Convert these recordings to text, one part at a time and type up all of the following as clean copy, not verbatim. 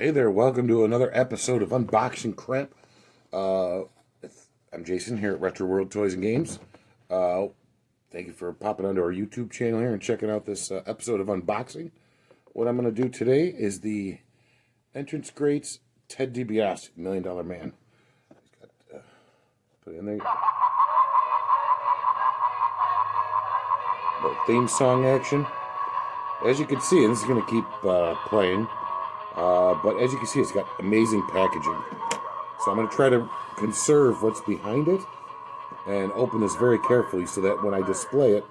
Hey there, welcome to another episode of Unboxing Crap. I'm Jason here at Retro World Toys and Games. Thank you for popping onto our YouTube channel here and checking out this episode of Unboxing. What I'm going to do today is the Entrance Greats Ted Dibiasi, $1 Million Man. He's got, put it in there. Little theme song action. As you can see, and this is going to keep playing. But as you can see, it's got amazing packaging. So I'm going to try to conserve what's behind it and open this very carefully so that when I display it,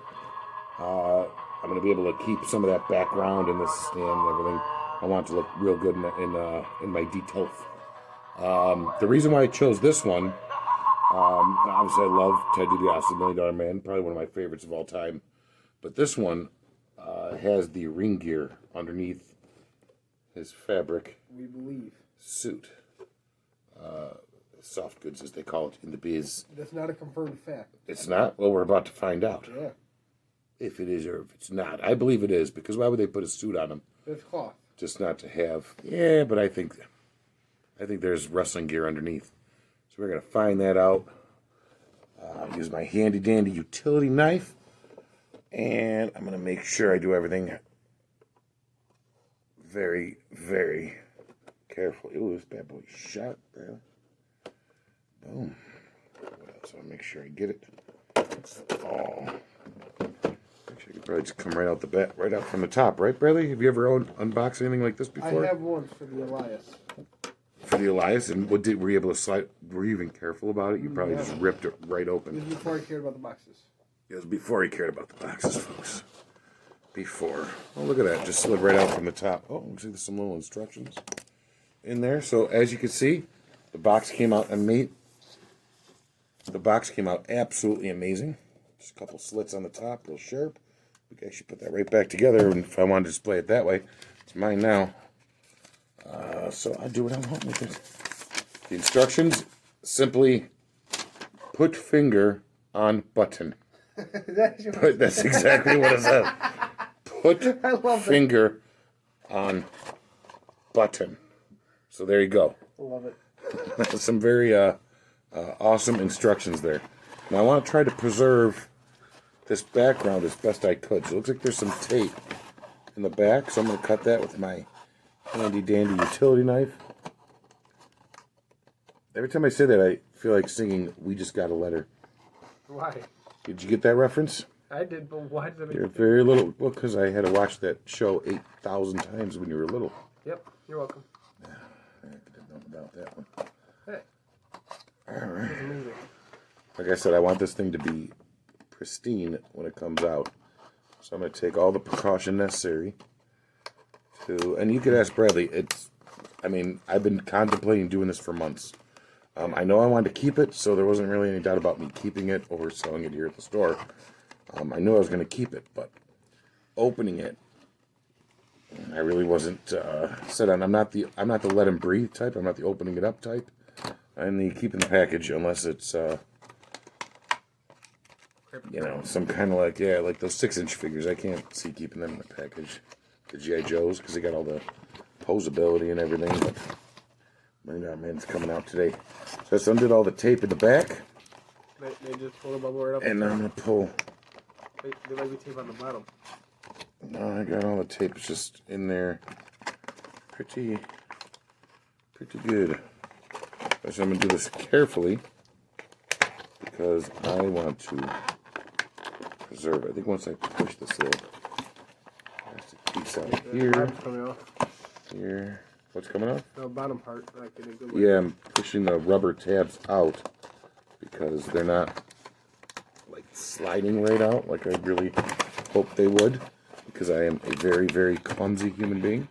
I'm going to be able to keep some of that background and this stand and everything. I want it to look real good in my detail. The reason why I chose this one, obviously I love Ted DiBiase, $1 Million Man, probably one of my favorites of all time. But this one has the ring gear underneath his fabric, we believe, suit. Soft goods, as they call it in the biz. That's not a confirmed fact. It's not? Well, we're about to find out. Yeah. If it is or if it's not. I believe it is, because why would they put a suit on him? It's cloth. Just not to have. Yeah, but I think there's wrestling gear underneath. So we're going to find that out. Use my handy dandy utility knife. And I'm going to make sure I do everything very, very carefully. Ooh, this bad boy shot, man. Boom. What else? I'll make sure I get it. Oh. Actually, I could probably just come right out the bat, right out from the top, right, Bradley? Have you ever unboxed anything like this before? I have one for the Elias. For the Elias? And were you able to slide? Were you even careful about it? You probably just ripped it right open. It was before I cared about the boxes. It was before he cared about the boxes, folks. Before. Oh, look at that. Just slid right out from the top. Oh, looks like there's some little instructions in there. So, as you can see, the box came out amazing. The box came out absolutely amazing. Just a couple slits on the top, real sharp. We can actually put that right back together, and if I want to display it that way, it's mine now. So I'll do what I want with it. The instructions, simply put finger on button. That's exactly what it says. Put finger on button. So there you go. I love it. Some very awesome instructions there. Now I want to try to preserve this background as best I could. So it looks like there's some tape in the back, so I'm going to cut that with my handy dandy utility knife. Every time I say that, I feel like singing "We Just Got a Letter." Why? Did you get that reference? I did, but why does that make You're very little. Well, because I had to watch that show 8,000 times when you were little. Yep, you're welcome. I didn't know about that one. Hey. All right. Like I said, I want this thing to be pristine when it comes out. So I'm going to take all the precaution necessary to, and you could ask Bradley, I've been contemplating doing this for months. I know I wanted to keep it, so there wasn't really any doubt about me keeping it or selling it here at the store. I knew I was going to keep it, but opening it, I really wasn't set on. I'm not the let him breathe type. I'm not the opening it up type. I'm the keeping the package unless it's some kind of like those 6-inch figures. I can't see keeping them in the package. The G.I. Joes, because they got all the posability and everything. But man's coming out today. So I just undid all the tape in the back. They just pull the bubble right up. And I'm gonna pull. There might be tape on the bottom. No, I got all the tape. It's just in there. Pretty good. So I'm gonna do this carefully because I want to preserve it. I think once I push this little plastic piece out here. Coming off. Here. What's coming off? The bottom part. Like in a good way. Yeah, I'm pushing the rubber tabs out because they're not like sliding right out like I really hoped they would, because I am a very, very clumsy human being.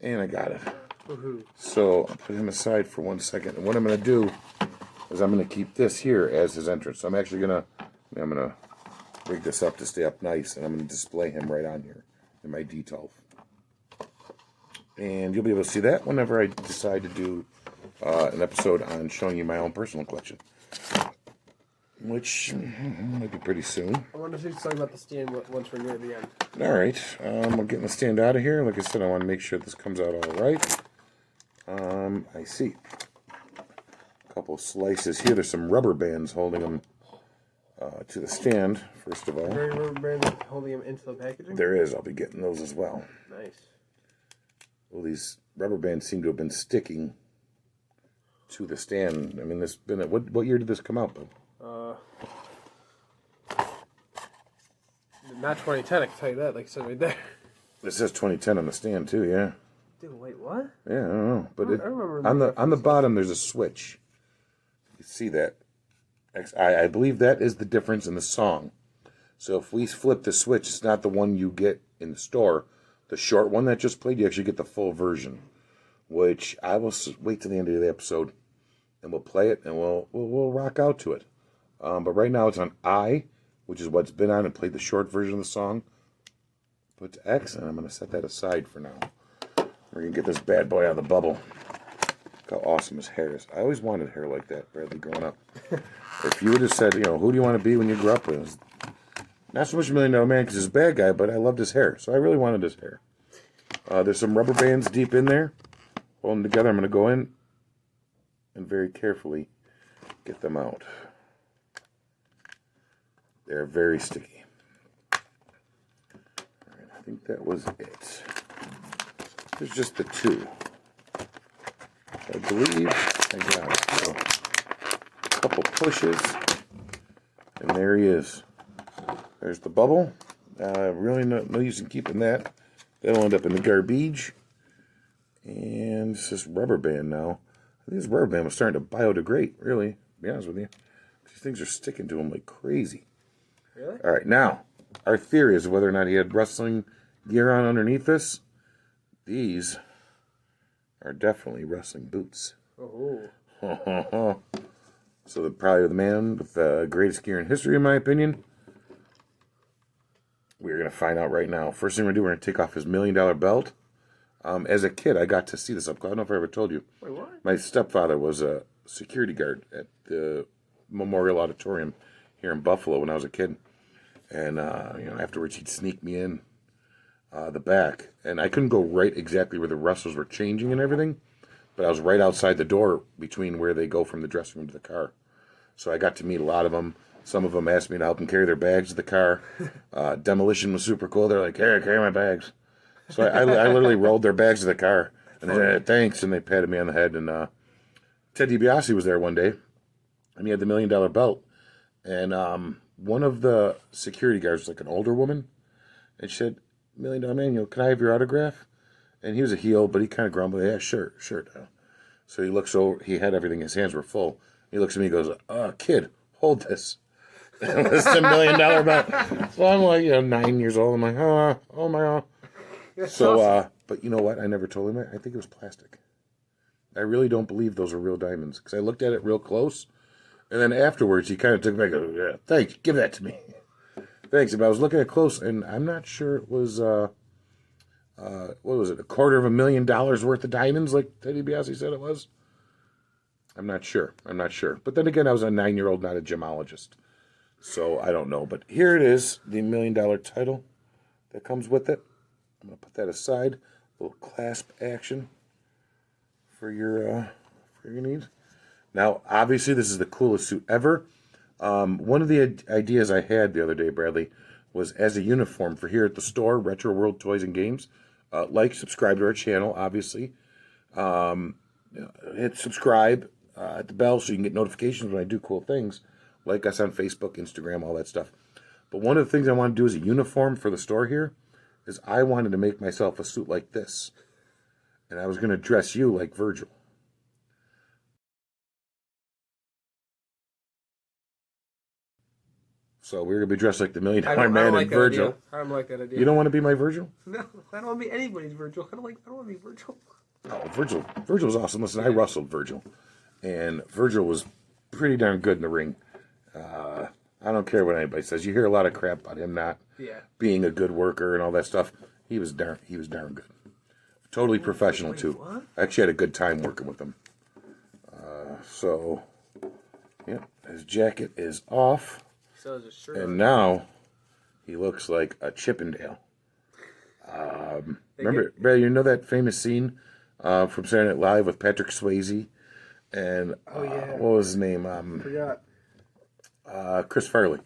And I got it. Woohoo. So I'll put him aside for 1 second. And what I'm going to do is I'm going to keep this here as his entrance. So I'm actually going to rig this up to stay up nice, and I'm going to display him right on here in my detail. And you'll be able to see that whenever I decide to do an episode on showing you my own personal collection. which might be pretty soon. I wonder if he's talking about the stand once we're near the end. All right, we're getting the stand out of here. Like I said, I want to make sure this comes out all right. I see a couple slices here. There's some rubber bands holding them to the stand, first of all. Very rubber band holding them into the packaging? There is. I'll be getting those as well. Nice. Well, these rubber bands seem to have been sticking to the stand. I mean, this been what year did this come out, bud? Not 2010, I can tell you that, like I said right there. It says 2010 on the stand too. Yeah. Dude, wait, what? Yeah, I don't know, but I remember on the bottom there's a switch. You see that? I believe that is the difference in the song. So if we flip the switch, it's not the one you get in the store. The short one that just played, you actually get the full version, which I will wait till the end of the episode, and we'll play it, and we'll rock out to it. But right now it's on I, which is what's been on, and played the short version of the song. Put to X, and I'm going to set that aside for now. We're going to get this bad boy out of the bubble. Look how awesome his hair is. I always wanted hair like that, Bradley, growing up. If you would have said, who do you want to be when you grew up? It was not so much $1 Million Man because he's a bad guy, but I loved his hair. So I really wanted his hair. There's some rubber bands deep in there. Holding together, I'm going to go in and very carefully get them out. They're very sticky. All right, I think that was it. There's just the two. I believe I got it. So, a couple pushes, and there he is. There's the bubble. Really no use in keeping that. That'll end up in the garbage. And it's just rubber band now. I think this rubber band was starting to biodegrade, really, to be honest with you. These things are sticking to him like crazy. Really? All right, now, our theory is whether or not he had wrestling gear on underneath this. These are definitely wrestling boots. Oh. So probably the man with the greatest gear in history, in my opinion. We're going to find out right now. First thing we're going to do, we're going to take off his $1 Million belt. As a kid, I got to see this up close. I don't know if I ever told you. Wait, what? My stepfather was a security guard at the Memorial Auditorium here in Buffalo when I was a kid. And, afterwards he'd sneak me in the back. And I couldn't go right exactly where the wrestlers were changing and everything. But I was right outside the door between where they go from the dressing room to the car. So I got to meet a lot of them. Some of them asked me to help them carry their bags to the car. Demolition was super cool. They're like, "Hey, carry my bags." So I literally rolled their bags to the car. And they said, "Thanks." And they patted me on the head. And Ted DiBiase was there one day. And he had the $1 Million belt. And one of the security guards was like an older woman. And she said, $1 Million Man, can I have your autograph? And he was a heel, but he kind of grumbled. "Yeah, sure. So he looks over. He had everything. His hands were full. He looks at me and goes, "Kid, hold this." It's the $1 Million belt. So I'm like, 9 years old. I'm like, oh my God. So, awesome. But you know what? I never told him that. I think it was plastic. I really don't believe those are real diamonds because I looked at it real close. And then afterwards, he kind of took me back and goes, "Yeah, thanks. Give that to me." Thanks. But I was looking at it close, and I'm not sure it was, what was it, $250,000 worth of diamonds like Teddy DiBiase said it was? I'm not sure. But then again, I was a 9-year-old, not a gemologist. So I don't know. But here it is, the $1 Million title that comes with it. I'm going to put that aside. A little clasp action for your needs. Now, obviously, this is the coolest suit ever. One of the ideas I had the other day, Bradley, was as a uniform for here at the store, Retro World Toys and Games. Subscribe to our channel, obviously. Hit subscribe at the bell so you can get notifications when I do cool things. Like us on Facebook, Instagram, all that stuff. But one of the things I want to do as a uniform for the store here is I wanted to make myself a suit like this. And I was going to dress you like Virgil. So we're going to be dressed like the $1 Million Man and Virgil. I don't like that idea. You don't want to be my Virgil? No, I don't want to be anybody's Virgil. I don't want to be Virgil. Oh, Virgil's awesome. Listen, I wrestled Virgil. And Virgil was pretty darn good in the ring. I don't care what anybody says. You hear a lot of crap about him not being a good worker and all that stuff. He was darn good. Totally professional too. What? I actually had a good time working with him. So Yep, his jacket is off. So is his shirt. And now he looks like a Chippendale. Remember, Brad, you know that famous scene from Saturday Night Live with Patrick Swayze and what was his name? Forgot. Chris Farley.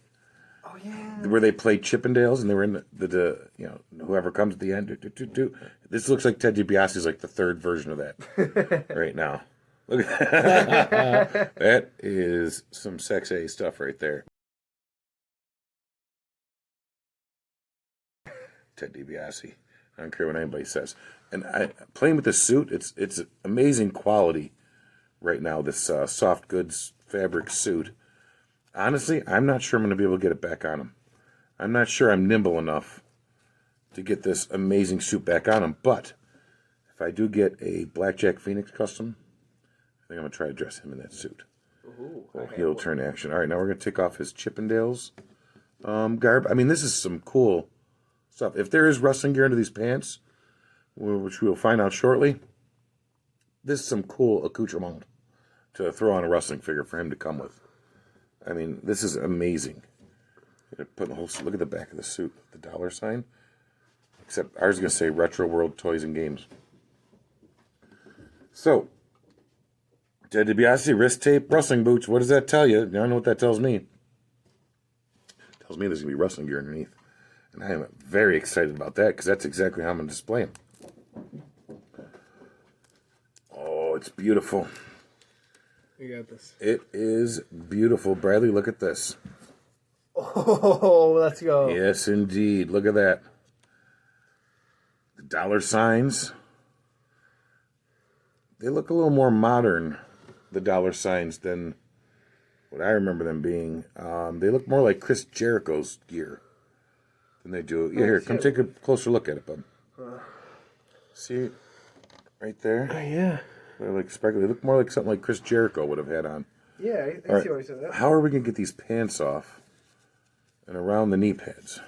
Oh yeah. Where they played Chippendales and they were in the whoever comes at the end. This looks like Ted DiBiase's like the third version of that right now. Look at that. That is some sexy stuff right there. Ted DiBiase. I don't care what anybody says. And playing with this suit, it's amazing quality right now. This soft goods fabric suit. Honestly, I'm not sure I'm going to be able to get it back on him. I'm not sure I'm nimble enough to get this amazing suit back on him. But if I do get a Blackjack Phoenix custom, I think I'm going to try to dress him in that suit. Ooh, Heel turn action. All right, now we're going to take off his Chippendales garb. I mean, this is some cool stuff. If there is wrestling gear under these pants, which we'll find out shortly, this is some cool accoutrement to throw on a wrestling figure for him to come with. I mean, this is amazing. Put the whole look at the back of the suit, the dollar sign. Except ours is going to say Retro World Toys and Games. So, Ted DiBiase, wrist tape, wrestling boots. What does that tell you? I don't know what that tells me. It tells me there's going to be wrestling gear underneath. And I am very excited about that because that's exactly how I'm going to display them. Oh, it's beautiful. You got this. It is beautiful. Bradley, look at this. Oh, let's go. Yes, indeed. Look at that. The dollar signs. They look a little more modern, the dollar signs, than what I remember them being. They look more like Chris Jericho's gear than they do. Yeah, here, come take a closer look at it, bud. See it right there? Oh, yeah. They're like sparkly. They look more like something like Chris Jericho would have had on. Yeah, I see why you said that. How are we going to get these pants off and around the knee pads?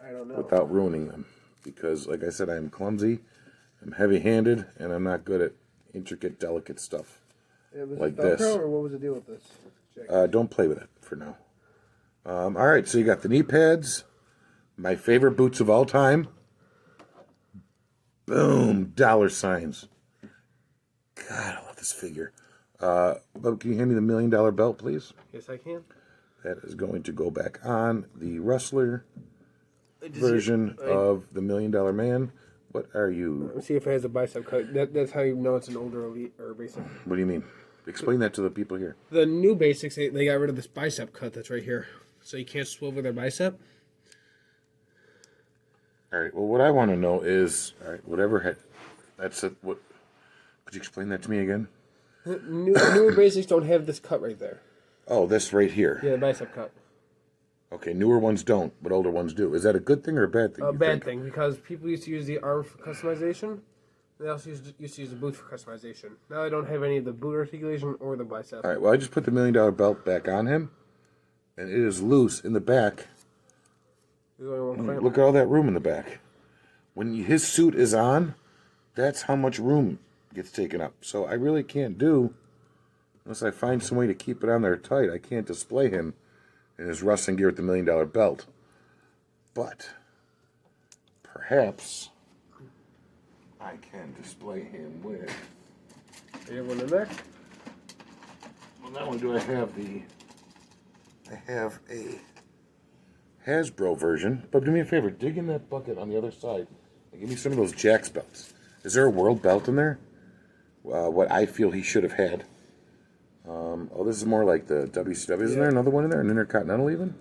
I don't know. Without ruining them. Because, like I said, I'm clumsy, I'm heavy-handed, and I'm not good at intricate, delicate stuff like this. Or what was the deal with this? Don't play with it for now. All right, so you got the knee pads. My favorite boots of all time. Boom, dollar signs. God, I love this figure. But can you hand me the $1 million belt, please? Yes, I can. That is going to go back on the wrestler version of the $1 Million Man. What are you? Let's see if it has a bicep cut. That's how you know it's an older elite or basic. What do you mean? Explain that to the people here. The new basics, they got rid of this bicep cut that's right here. So you can't swivel their bicep. All right. Well, what I want to know is, all right, whatever had, that's it. What? Could you explain that to me again? Newer basics don't have this cut right there. Oh, this right here. Yeah, the bicep cut. Okay, newer ones don't, but older ones do. Is that a good thing or a bad thing? A bad thing, because people used to use the arm for customization. They also used to use the boot for customization. Now I don't have any of the boot articulation or the bicep. All right, well, I just put the $1 Million belt back on him, and it is loose in the back. Look at all that room in the back. When his suit is on, that's how much room gets taken up. So I really can't do, unless I find some way to keep it on there tight, I can't display him in his wrestling gear with the $1 Million belt. But perhaps I can display him with. You have one in there? Well, not only do I have a Hasbro version, but do me a favor, dig in that bucket on the other side and give me some of those Jax belts. Is there a world belt in there? What I feel he should have had. Oh, this is more like the WCW. Isn't there another one in there? An Intercontinental even?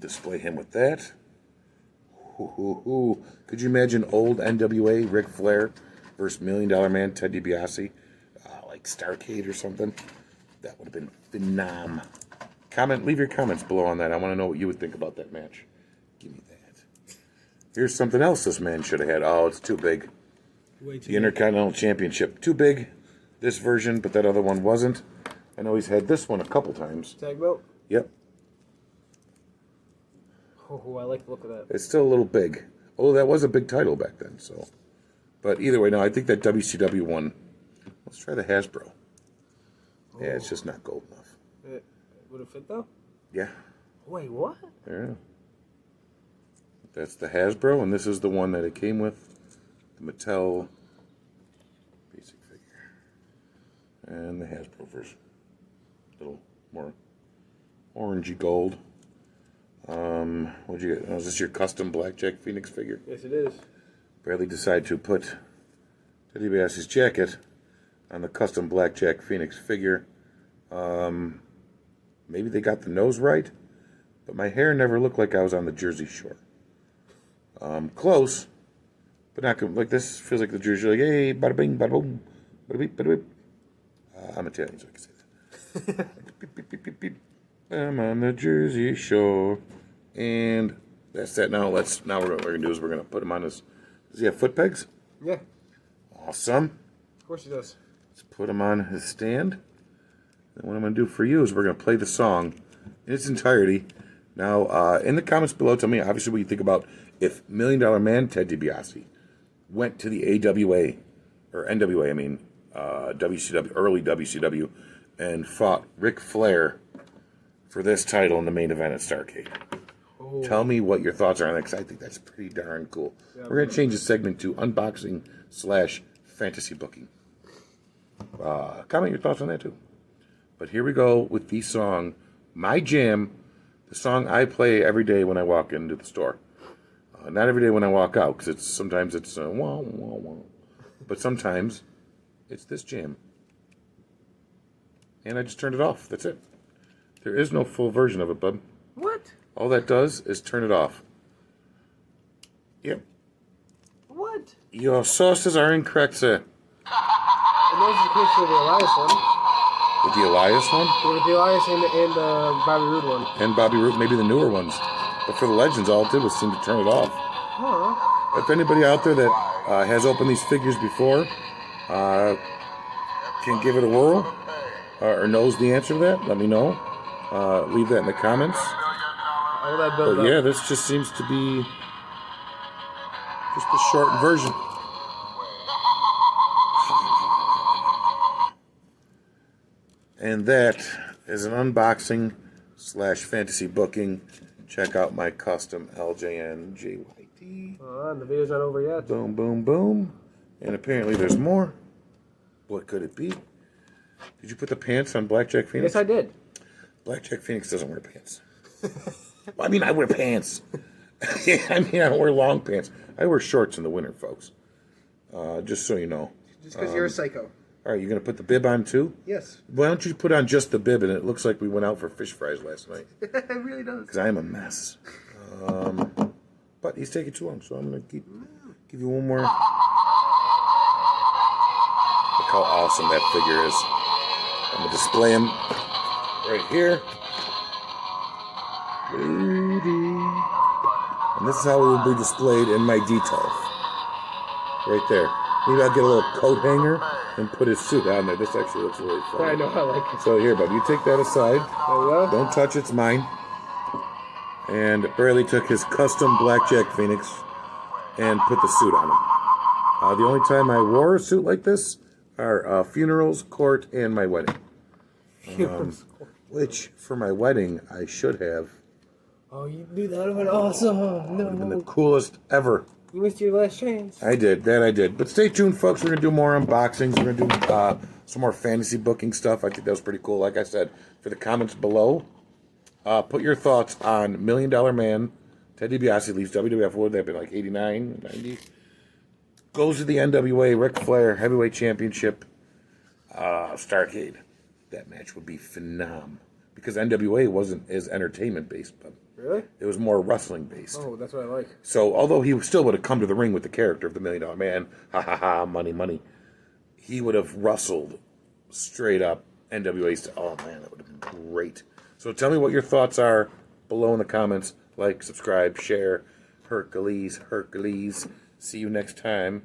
Display him with that. Could you imagine old NWA, Ric Flair versus $1 Million Man, Ted DiBiase? Like Starrcade or something? That would have been phenom. Leave your comments below on that. I want to know what you would think about that match. Give me that. Here's something else this man should have had. Oh, it's too big. The Intercontinental Championship. Too big. This version, but that other one wasn't. I know he's had this one a couple times. Tag belt? Yep. Oh, I like the look of that. It's still a little big. Although that was a big title back then, so. But either way, no, I think that WCW one. Let's try the Hasbro. Yeah, it's just not gold enough. Would it fit though? Yeah. Wait, what? Yeah. That's the Hasbro, and this is the one that it came with. The Mattel basic figure. And the Hasbro version. A little more orangey gold. What'd you get? Oh, is this your custom Blackjack Phoenix figure? Yes, it is. Bradley decided to put Dibiasi's jacket on the custom Blackjack Phoenix figure. Maybe they got the nose right, but my hair never looked like I was on the Jersey Shore. Close, but not like this. Feels like the Jersey Shore. Like, hey, bada bing, bada boom, bada beep, bada beep. I'm Italian, so I can say that. Beep, beep, beep, beep, beep. I'm on the Jersey Shore, and that's that. Now what we're gonna do is we're gonna put him on his. Does he have foot pegs? Yeah. Awesome. Of course he does. Let's put him on his stand. And what I'm going to do for you is we're going to play the song in its entirety. Now, in the comments below, tell me obviously what you think about if $1 Million Man Ted DiBiase went to the AWA, or NWA, I mean, WCW, early WCW, and fought Ric Flair for this title in the main event at Starrcade. Oh. Tell me what your thoughts are on that, because I think that's pretty darn cool. Yeah, we're going to change the segment to unboxing/fantasy booking. Comment your thoughts on that too. But here we go with the song, My Jam, the song I play every day when I walk into the store. Not every day when I walk out, because sometimes it's wah, wah, wah. But sometimes it's this jam. And I just turned it off. That's it. There is no full version of it, bub. What? All that does is turn it off. Yep. What? Your sources are incorrect, sir. And those are the case for the Elias one. With the Elias one? Yeah, with the Elias and Bobby Roode one. And Bobby Roode, maybe the newer ones. But for the Legends, all it did was seem to turn it off. Huh. If anybody out there that has opened these figures before can give it a whirl or knows the answer to that, let me know. Leave that in the comments. All that build but up. Yeah, this just seems to be just the shortened version. And that is an unboxing/fantasy booking. Check out my custom LJN JYT. The video's not over yet. Boom, boom, boom. And apparently there's more. What could it be? Did you put the pants on Blackjack Phoenix? Yes, I did. Blackjack Phoenix doesn't wear pants. Well, I mean, I wear pants. I mean, I don't wear long pants. I wear shorts in the winter, folks. Just so you know. Just because you're a psycho. All right, you going to put the bib on too? Yes. Why don't you put on just the bib, and it looks like we went out for fish fries last night. It really does. Because I am a mess. But he's taking too long, so I'm going to give you one more. Look how awesome that figure is. I'm going to display him right here. And this is how he will be displayed in my details. Right there. Maybe I'll get a little coat hanger and put his suit on there. This actually looks really fun. I know, I like it. So here, bub, you take that aside. There we go. Don't touch it's mine. And Bradley took his custom Blackjack Phoenix and put the suit on him. The only time I wore a suit like this are funerals, court, and my wedding. Which, for my wedding, I should have. Oh, you do that? That would have been awesome. No. Would have been the coolest ever. You missed your last chance. I did. That I did. But stay tuned, folks. We're going to do more unboxings. We're going to do some more fantasy booking stuff. I think that was pretty cool. Like I said, for the comments below, put your thoughts on $1 Million Man. Ted DiBiase leaves WWF. What would that have been, like 89, 90? Goes to the NWA, Ric Flair, Heavyweight Championship, Starrcade. That match would be phenomenal. Because NWA wasn't as entertainment-based, but really? It was more wrestling-based. Oh, that's what I like. So, although he still would have come to the ring with the character of the $1 Million Man, ha ha ha, money, money, he would have wrestled straight up NWA style. Oh man, that would have been great. So, tell me what your thoughts are below in the comments. Like, subscribe, share. Hercules. See you next time.